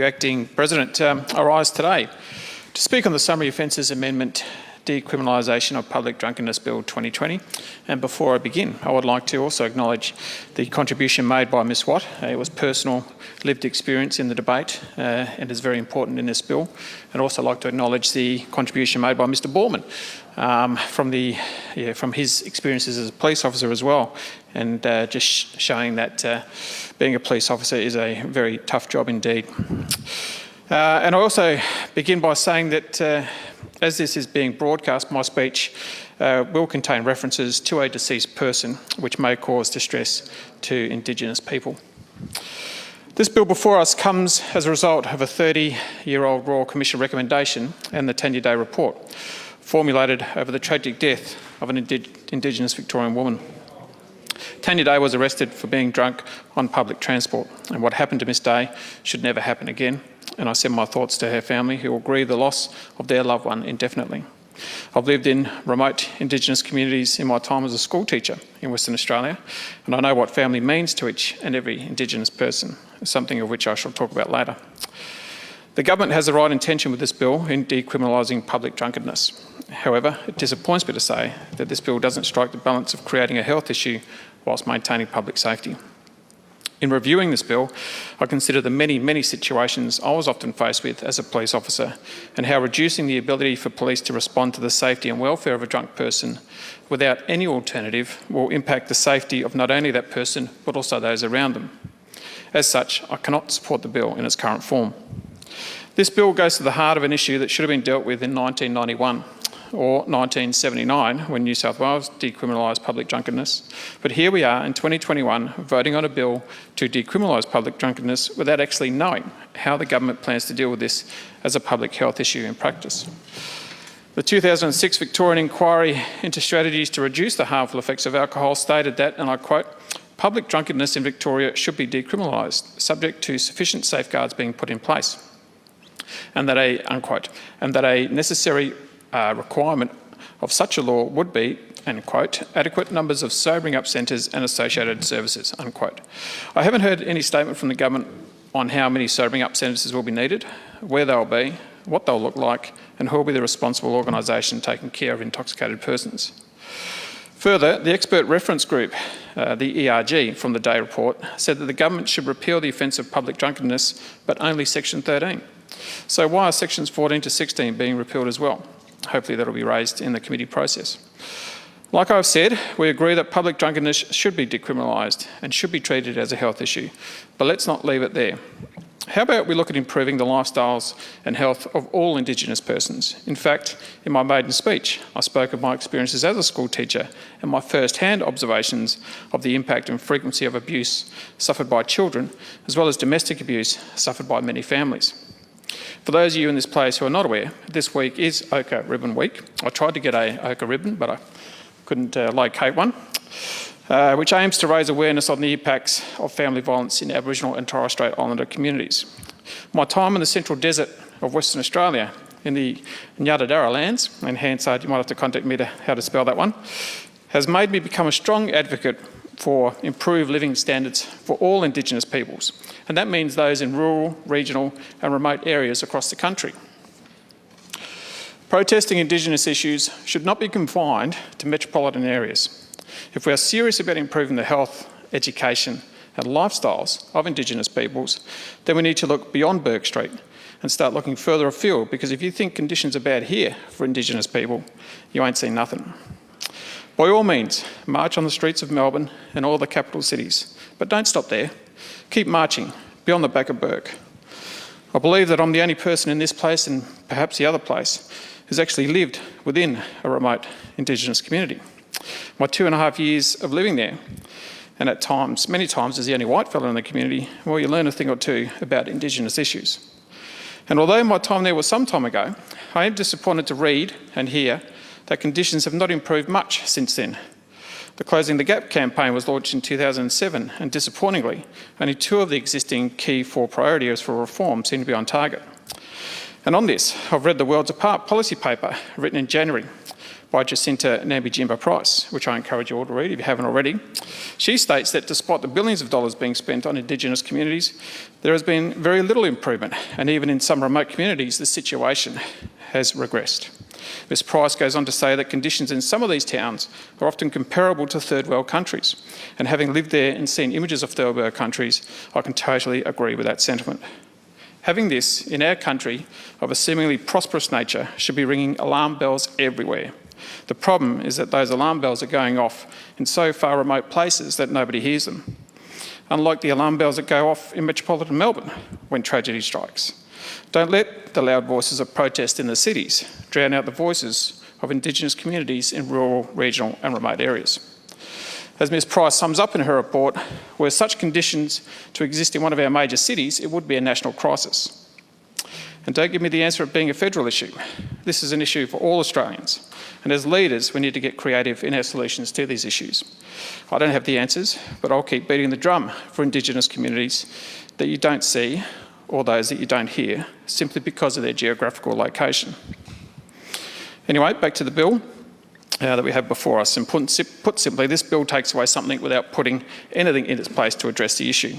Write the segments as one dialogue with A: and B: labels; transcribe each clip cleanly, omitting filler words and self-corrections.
A: Acting President, I rise today to speak on the Summary Offences Amendment Decriminalisation of Public Drunkenness Bill 2020. And before I begin, I would like to also acknowledge the contribution made by Ms Watt. It was personal lived experience in the debate and is very important in this bill. And also like to acknowledge the contribution made by Mr Borman from his experiences as a police officer as well, and just showing that being a police officer is a very tough job indeed. And I also begin by saying that as this is being broadcast, my speech will contain references to a deceased person which may cause distress to Indigenous people. This bill before us comes as a result of a 30-year-old Royal Commission recommendation and the Tenure Day report formulated over the tragic death of an Indigenous Victorian woman. Tanya Day was arrested for being drunk on public transport, and what happened to Miss Day should never happen again, and I send my thoughts to her family who will grieve the loss of their loved one indefinitely. I've lived in remote Indigenous communities in my time as a school teacher in Western Australia, and I know what family means to each and every Indigenous person, something of which I shall talk about later. The government has the right intention with this bill in decriminalising public drunkenness. However, it disappoints me to say that this bill doesn't strike the balance of creating a health issue whilst maintaining public safety. In reviewing this bill, I consider the many situations I was often faced with as a police officer and how reducing the ability for police to respond to the safety and welfare of a drunk person without any alternative will impact the safety of not only that person but also those around them. As such, I cannot support the bill in its current form. This bill goes to the heart of an issue that should have been dealt with in 1991 or 1979 when New South Wales decriminalised public drunkenness. But here we are in 2021 voting on a bill to decriminalise public drunkenness without actually knowing how the government plans to deal with this as a public health issue in practice. The 2006 Victorian inquiry into strategies to reduce the harmful effects of alcohol stated that, and I quote, "Public drunkenness in Victoria should be decriminalised, subject to sufficient safeguards being put in place," and that a necessary requirement of such a law would be, and quote, "adequate numbers of sobering up centres and associated services," unquote. I haven't heard any statement from the government on how many sobering up centres will be needed, where they'll be, what they'll look like, and who will be the responsible organisation taking care of intoxicated persons. Further, the expert reference group, the ERG, from the Day report said that the government should repeal the offence of public drunkenness, but only section 13. So why are sections 14 to 16 being repealed as well? Hopefully that'll be raised in the committee process. Like I've said, we agree that public drunkenness should be decriminalised and should be treated as a health issue, but let's not leave it there. How about we look at improving the lifestyles and health of all Indigenous persons? In fact, in my maiden speech, I spoke of my experiences as a school teacher and my first-hand observations of the impact and frequency of abuse suffered by children, as well as domestic abuse suffered by many families. For those of you in this place who are not aware, this week is Ochre Ribbon Week. I tried to get a ochre ribbon, but I couldn't locate one, which aims to raise awareness on the impacts of family violence in Aboriginal and Torres Strait Islander communities. My time in the central desert of Western Australia, in the Nyadadara lands, and Hansard, you might have to contact me to how to spell that one, has made me become a strong advocate for improved living standards for all Indigenous peoples, and that means those in rural, regional and remote areas across the country. Protesting Indigenous issues should not be confined to metropolitan areas. If we are serious about improving the health, education and lifestyles of Indigenous peoples, then we need to look beyond Bourke Street and start looking further afield, because if you think conditions are bad here for Indigenous people, you ain't seen nothing. By all means, march on the streets of Melbourne and all the capital cities, but don't stop there. Keep marching beyond the back of Bourke. I believe that I'm the only person in this place, and perhaps the other place, who's actually lived within a remote Indigenous community. My 2.5 years of living there, and at times, many times, as the only white fellow in the community, well, you learn a thing or two about Indigenous issues. And although my time there was some time ago, I am disappointed to read and hear that conditions have not improved much since then. The Closing the Gap campaign was launched in 2007, and disappointingly, only 2 of the existing key 4 priorities for reform seem to be on target. And on this, I've read the Worlds Apart policy paper written in January by Jacinta Nambijimba Price, which I encourage you all to read if you haven't already. She states that despite the billions of dollars being spent on Indigenous communities, there has been very little improvement, and even in some remote communities, the situation has regressed. Ms Price goes on to say that conditions in some of these towns are often comparable to third world countries, and having lived there and seen images of third world countries, I can totally agree with that sentiment. Having this in our country of a seemingly prosperous nature should be ringing alarm bells everywhere. The problem is that those alarm bells are going off in so far remote places that nobody hears them, unlike the alarm bells that go off in metropolitan Melbourne when tragedy strikes. Don't let the loud voices of protest in the cities drown out the voices of Indigenous communities in rural, regional and remote areas. As Ms Price sums up in her report, were such conditions to exist in one of our major cities, it would be a national crisis. And don't give me the answer of being a federal issue. This is an issue for all Australians. And as leaders, we need to get creative in our solutions to these issues. I don't have the answers, but I'll keep beating the drum for Indigenous communities that you don't see or those that you don't hear, simply because of their geographical location. Anyway, back to the bill that we have before us. And put simply, this bill takes away something without putting anything in its place to address the issue.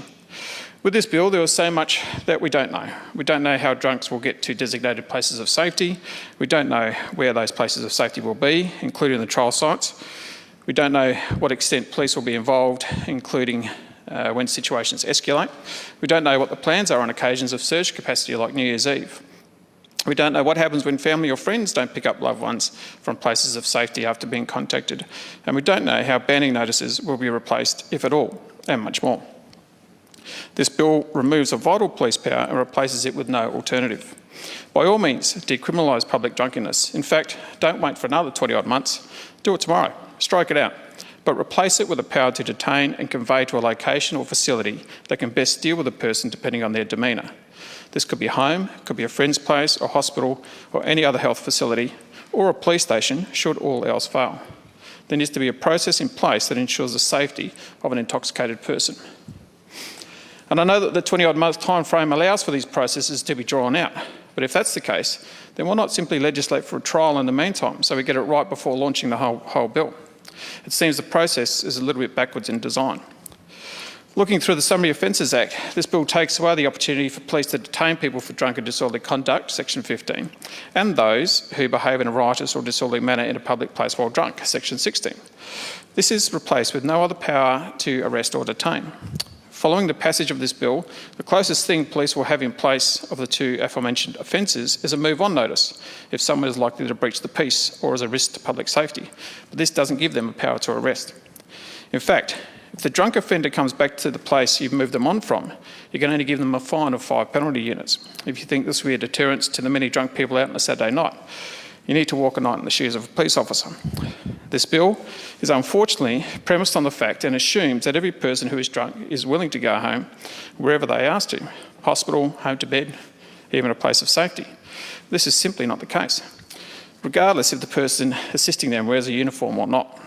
A: With this bill, there was so much that we don't know. We don't know how drunks will get to designated places of safety. We don't know where those places of safety will be, including the trial sites. We don't know what extent police will be involved, including when situations escalate. We don't know what the plans are on occasions of surge capacity like New Year's Eve. We don't know what happens when family or friends don't pick up loved ones from places of safety after being contacted. And we don't know how banning notices will be replaced, if at all, and much more. This bill removes a vital police power and replaces it with no alternative. By all means, decriminalise public drunkenness. In fact, don't wait for another 20-odd months. Do it tomorrow. Strike it out. But replace it with the power to detain and convey to a location or facility that can best deal with a person depending on their demeanour. This could be a home, could be a friend's place, a hospital, or any other health facility, or a police station, should all else fail. There needs to be a process in place that ensures the safety of an intoxicated person. And I know that the 20-odd month time frame allows for these processes to be drawn out, but if that's the case, then why not simply legislate for a trial in the meantime so we get it right before launching the whole bill? It seems the process is a little bit backwards in design. Looking through the Summary Offences Act, this bill takes away the opportunity for police to detain people for drunk and disorderly conduct, Section 15, and those who behave in a riotous or disorderly manner in a public place while drunk, Section 16. This is replaced with no other power to arrest or detain. Following the passage of this bill, the closest thing police will have in place of the two aforementioned offences is a move-on notice if someone is likely to breach the peace or is a risk to public safety. But this doesn't give them a power to arrest. In fact, if the drunk offender comes back to the place you've moved them on from, you can only give them a fine of 5 penalty units. If you think this will be a deterrent to the many drunk people out on a Saturday night, you need to walk a night in the shoes of a police officer. This bill is unfortunately premised on the fact and assumes that every person who is drunk is willing to go home wherever they are asked to, hospital, home to bed, even a place of safety. This is simply not the case, regardless if the person assisting them wears a uniform or not.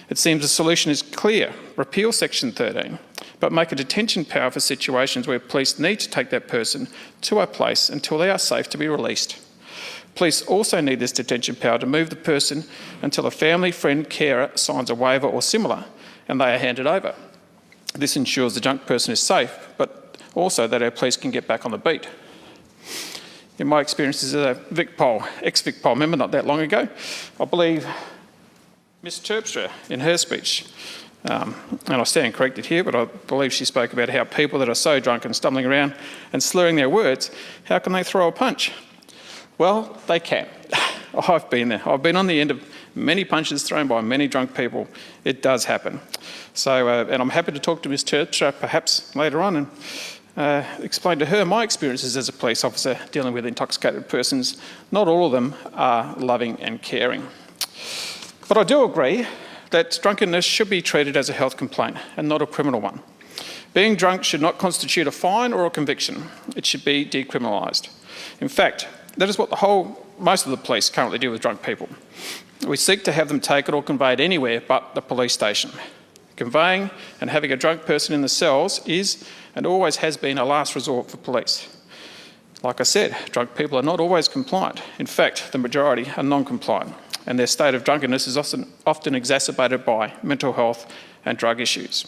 A: It seems the solution is clear. Repeal Section 13, but make a detention power for situations where police need to take that person to a place until they are safe to be released. Police also need this detention power to move the person until a family, friend, carer signs a waiver or similar and they are handed over. This ensures the drunk person is safe, but also that our police can get back on the beat. In my experience as a ex-VicPol member not that long ago, I believe Ms Terpstra, in her speech, and I stand corrected here, but I believe she spoke about how people that are so drunk and stumbling around and slurring their words, how can they throw a punch? Well, they can. I've been there. I've been on the end of many punches thrown by many drunk people. It does happen. So, and I'm happy to talk to Ms Terpstra perhaps later on and explain to her my experiences as a police officer dealing with intoxicated persons. Not all of them are loving and caring. But I do agree that drunkenness should be treated as a health complaint and not a criminal one. Being drunk should not constitute a fine or a conviction. It should be decriminalised. In fact, that is what most of the police currently do with drunk people. We seek to have them taken or conveyed anywhere but the police station. Conveying and having a drunk person in the cells is and always has been a last resort for police. Like I said, drunk people are not always compliant. In fact, the majority are non-compliant. and their state of drunkenness is often exacerbated by mental health and drug issues.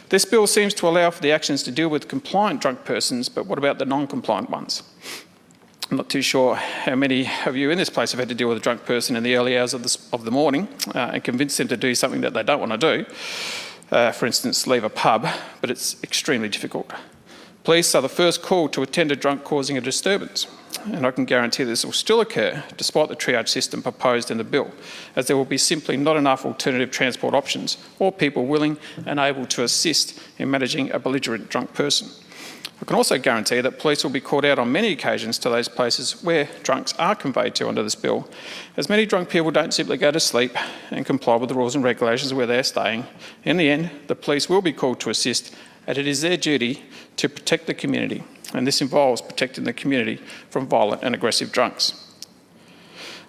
A: This bill seems to allow for the actions to deal with compliant drunk persons, but what about the non-compliant ones? I'm not too sure how many of you in this place have had to deal with a drunk person in the early hours of the morning and convince them to do something that they don't want to do. For instance, leave a pub, but it's extremely difficult. Police are the first call to attend a drunk causing a disturbance, and I can guarantee this will still occur despite the triage system proposed in the bill, as there will be simply not enough alternative transport options or people willing and able to assist in managing a belligerent drunk person. I can also guarantee that police will be called out on many occasions to those places where drunks are conveyed to under this bill, as many drunk people don't simply go to sleep and comply with the rules and regulations where they're staying. In the end, the police will be called to assist, and it is their duty to protect the community, and this involves protecting the community from violent and aggressive drunks.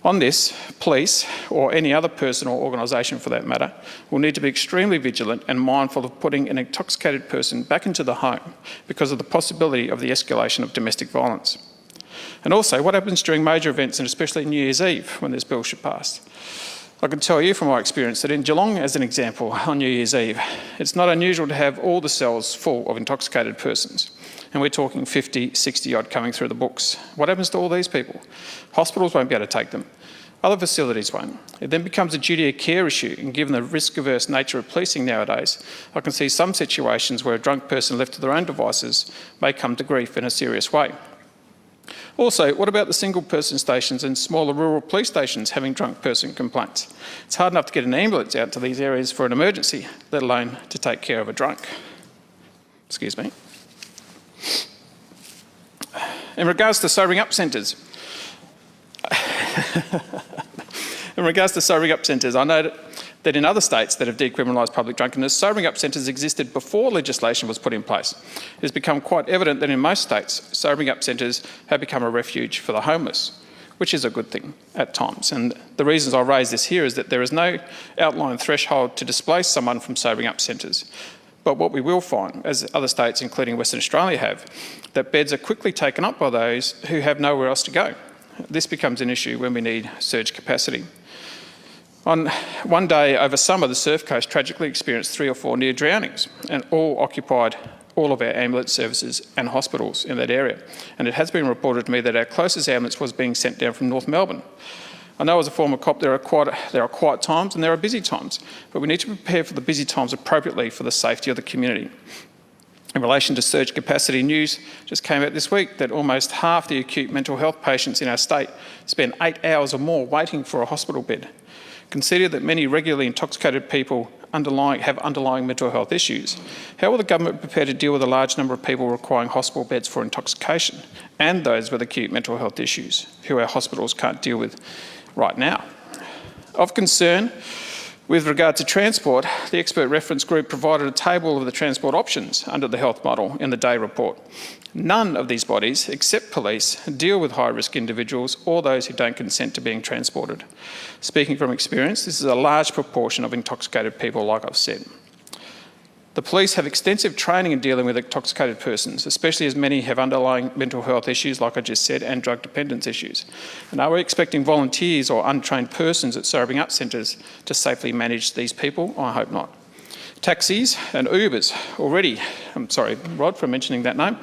A: On this, police, or any other person or organisation for that matter, will need to be extremely vigilant and mindful of putting an intoxicated person back into the home because of the possibility of the escalation of domestic violence. And also, what happens during major events, and especially New Year's Eve, when this bill should pass? I can tell you from my experience that in Geelong, as an example, on New Year's Eve, it's not unusual to have all the cells full of intoxicated persons. And we're talking 50, 60 odd coming through the books. What happens to all these people? Hospitals won't be able to take them. Other facilities won't. It then becomes a duty of care issue, and given the risk-averse nature of policing nowadays, I can see some situations where a drunk person left to their own devices may come to grief in a serious way. Also, what about the single-person stations and smaller rural police stations having drunk person complaints? It's hard enough to get an ambulance out to these areas for an emergency, let alone to take care of a drunk. Excuse me. In regards to sobering up centres, I know that in other states that have decriminalised public drunkenness, sobering up centres existed before legislation was put in place. It has become quite evident that in most states, sobering up centres have become a refuge for the homeless, which is a good thing at times. And the reasons I raise this here is that there is no outline threshold to displace someone from sobering up centres. But what we will find, as other states, including Western Australia, have, that beds are quickly taken up by those who have nowhere else to go. This becomes an issue when we need surge capacity. On one day over summer, the Surf Coast tragically experienced 3 or 4 near drownings, and all occupied all of our ambulance services and hospitals in that area. And it has been reported to me that our closest ambulance was being sent down from North Melbourne. I know as a former cop there are quiet times and there are busy times, but we need to prepare for the busy times appropriately for the safety of the community. In relation to surge capacity, news just came out this week that almost half the acute mental health patients in our state spend 8 hours or more waiting for a hospital bed. Consider that many regularly intoxicated people have underlying mental health issues. How will the government prepare to deal with a large number of people requiring hospital beds for intoxication and those with acute mental health issues who our hospitals can't deal with right now? Of concern with regard to transport, the expert reference group provided a table of the transport options under the health model in the Day report. None of these bodies, except police, deal with high-risk individuals or those who don't consent to being transported. Speaking from experience, this is a large proportion of intoxicated people, like I've said. The police have extensive training in dealing with intoxicated persons, especially as many have underlying mental health issues, like I just said, and drug dependence issues. And are we expecting volunteers or untrained persons at sobering up centres to safely manage these people? I hope not. Taxis and Ubers already, I'm sorry, Rod, for mentioning that name.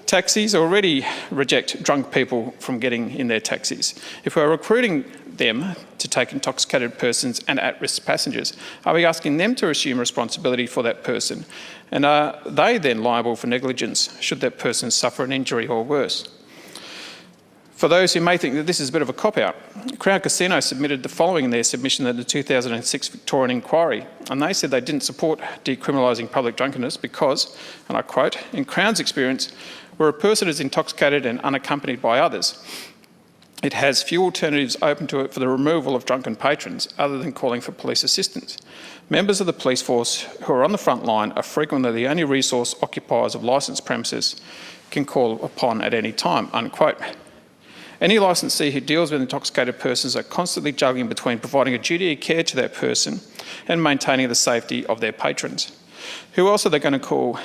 A: Taxis already reject drunk people from getting in their taxis. If we're recruiting them to take intoxicated persons and at-risk passengers, are we asking them to assume responsibility for that person? And are they then liable for negligence should that person suffer an injury or worse? For those who may think that this is a bit of a cop-out, Crown Casino submitted the following in their submission at the 2006 Victorian inquiry, and they said they didn't support decriminalising public drunkenness because, and I quote, "in Crown's experience, where a person is intoxicated and unaccompanied by others, it has few alternatives open to it for the removal of drunken patrons other than calling for police assistance. Members of the police force who are on the front line are frequently the only resource occupiers of licensed premises can call upon at any time," unquote. Any licensee who deals with intoxicated persons are constantly juggling between providing a duty of care to that person and maintaining the safety of their patrons. Who else are they going to call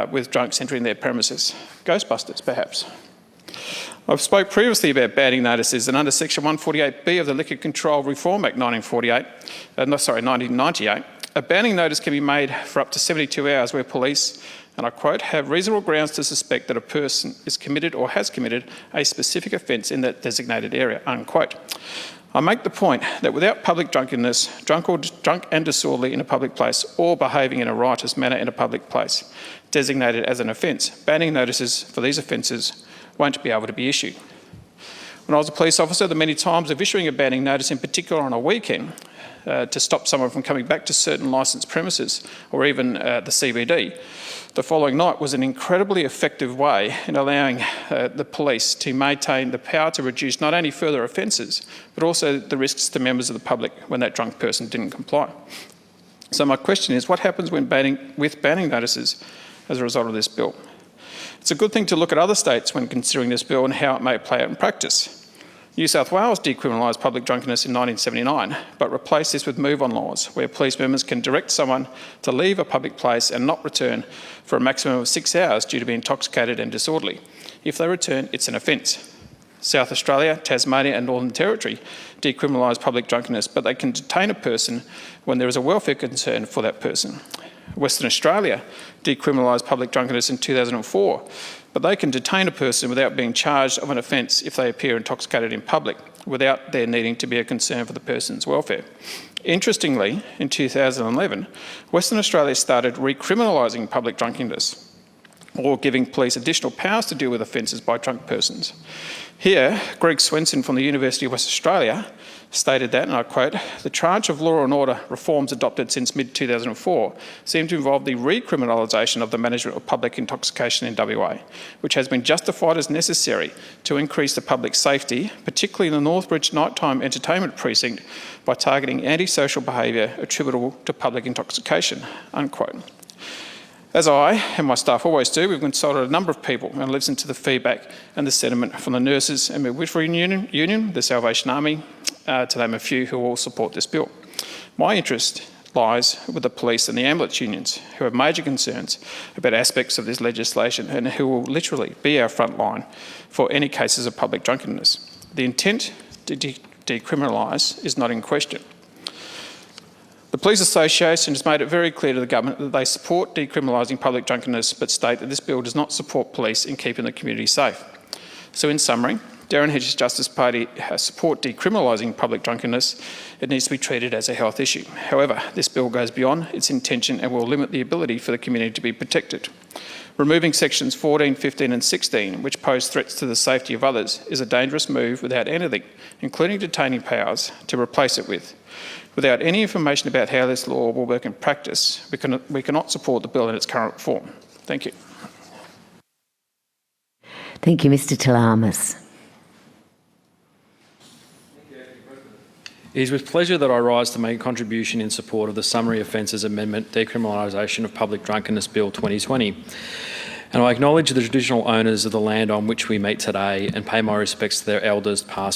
A: with drunks entering their premises? Ghostbusters, perhaps. I've spoke previously about banning notices, and under Section 148B of the Liquor Control Reform Act 1998, a banning notice can be made for up to 72 hours where police, and I quote, have reasonable grounds to suspect that a person is committed or has committed a specific offence in that designated area, unquote. I make the point that without public drunkenness, drunk and disorderly in a public place, or behaving in a riotous manner in a public place, designated as an offence, banning notices for these offences won't be able to be issued. When I was a police officer, the many times of issuing a banning notice, in particular on a weekend, to stop someone from coming back to certain licensed premises or even the CBD, the following night was an incredibly effective way in allowing the police to maintain the power to reduce not only further offences, but also the risks to members of the public when that drunk person didn't comply. So my question is, what happens when with banning notices as a result of this bill? It's a good thing to look at other states when considering this bill and how it may play out in practice. New South Wales decriminalised public drunkenness in 1979, but replaced this with move-on laws, where police members can direct someone to leave a public place and not return for a maximum of 6 hours due to being intoxicated and disorderly. If they return, it's an offence. South Australia, Tasmania and Northern Territory decriminalise public drunkenness, but they can detain a person when there is a welfare concern for that person. Western Australia decriminalised public drunkenness in 2004, but they can detain a person without being charged of an offence if they appear intoxicated in public, without there needing to be a concern for the person's welfare. Interestingly, in 2011, Western Australia started recriminalising public drunkenness, or giving police additional powers to deal with offences by drunk persons. Here, Greg Swenson from the University of Western Australia stated that, and I quote, the tranche of law and order reforms adopted since mid-2004 seem to involve the recriminalisation of the management of public intoxication in WA, which has been justified as necessary to increase the public safety, particularly in the Northbridge nighttime entertainment precinct, by targeting antisocial behaviour attributable to public intoxication, unquote. As I and my staff always do, we've consulted a number of people and listened to the feedback and the sentiment from the Nurses and Midwifery Union, the Salvation Army, to name a few, who all support this bill. My interest lies with the police and the ambulance unions, who have major concerns about aspects of this legislation and who will literally be our front line for any cases of public drunkenness. The intent to decriminalise is not in question. The Police Association has made it very clear to the government that they support decriminalising public drunkenness, but state that this bill does not support police in keeping the community safe. So in summary, Darren Hedges' Justice Party support decriminalising public drunkenness. It needs to be treated as a health issue. However, this bill goes beyond its intention and will limit the ability for the community to be protected. Removing sections 14, 15 and 16, which pose threats to the safety of others, is a dangerous move without anything, including detaining powers, to replace it with. Without any information about how this law will work in practice, we cannot support the bill in its current form. Thank you.
B: Thank you, Mr Talamas.
C: It is with pleasure that I rise to make a contribution in support of the Summary Offences Amendment Decriminalisation of Public Drunkenness Bill 2020. And I acknowledge the traditional owners of the land on which we meet today and pay my respects to their elders, past,